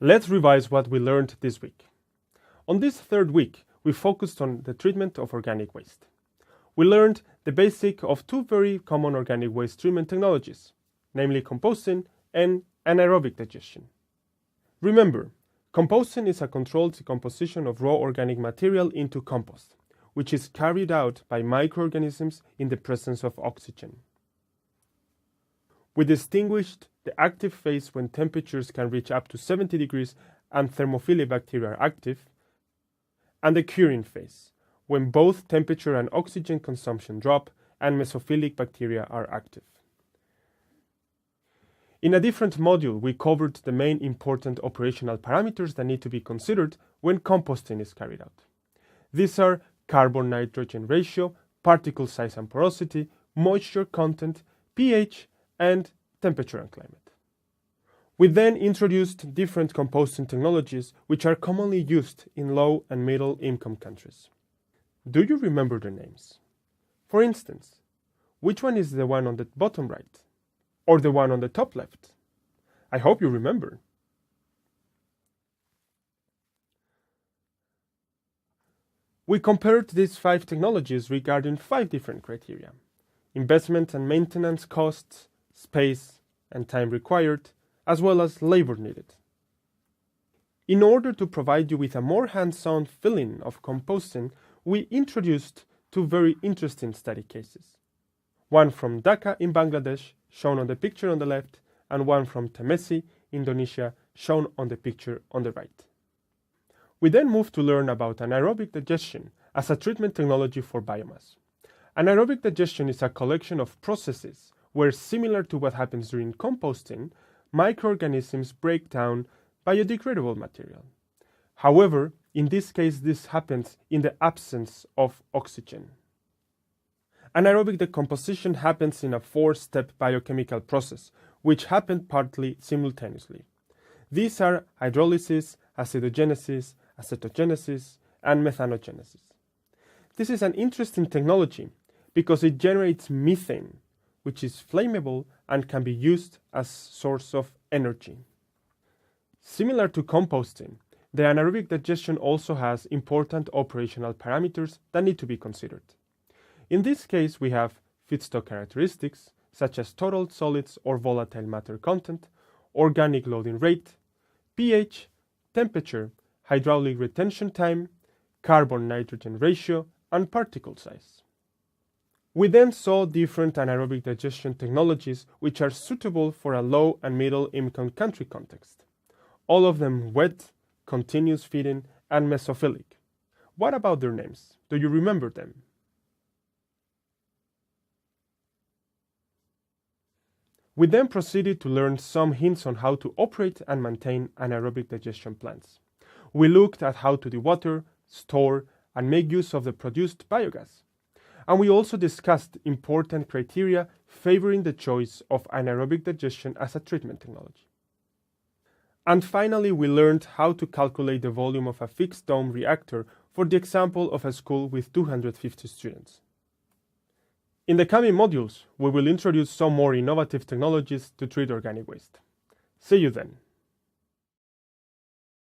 Let's revise what we learned this week. On this third week, we focused on the treatment of organic waste. We learned the basic of two very common organic waste treatment technologies, namely composting and anaerobic digestion. Remember, composting is a controlled decomposition of raw organic material into compost, which is carried out by microorganisms in the presence of oxygen. We distinguished the active phase when temperatures can reach up to 70 degrees and thermophilic bacteria are active, and the curing phase, when both temperature and oxygen consumption drop and mesophilic bacteria are active. In a different module, we covered the main important operational parameters that need to be considered when composting is carried out. These are carbon-nitrogen ratio, particle size and porosity, moisture content, pH, and temperature and climate. We then introduced different composting technologies which are commonly used in low and middle income countries. Do you remember their names? For instance, which one is the one on the bottom right? Or the one on the top left? I hope you remember. We compared these 5 technologies regarding 5 different criteria: investment and maintenance costs, space and time required, as well as labor needed. In order to provide you with a more hands-on feeling of composting, we introduced 2 very interesting study cases. One from Dhaka in Bangladesh, shown on the picture on the left, and one from Tennessee, Indonesia, shown on the picture on the right. We then moved to learn about anaerobic digestion as a treatment technology for biomass. Anaerobic digestion is a collection of processes where, similar to what happens during composting, microorganisms break down biodegradable material. However, in this case, this happens in the absence of oxygen. Anaerobic decomposition happens in a 4-step biochemical process, which happen partly simultaneously. These are hydrolysis, acidogenesis, acetogenesis, and methanogenesis. This is an interesting technology because it generates methane, which is flammable and can be used as source of energy. Similar to composting, the anaerobic digestion also has important operational parameters that need to be considered. In this case, we have feedstock characteristics, such as total solids or volatile matter content, organic loading rate, pH, temperature, hydraulic retention time, carbon-nitrogen ratio, and particle size. We then saw different anaerobic digestion technologies which are suitable for a low and middle income country context. All of them wet, continuous feeding, and mesophilic. What about their names? Do you remember them? We then proceeded to learn some hints on how to operate and maintain anaerobic digestion plants. We looked at how to dewater, store, and make use of the produced biogas. And we also discussed important criteria favoring the choice of anaerobic digestion as a treatment technology. And finally, we learned how to calculate the volume of a fixed dome reactor for the example of a school with 250 students. In the coming modules, we will introduce some more innovative technologies to treat organic waste. See you then.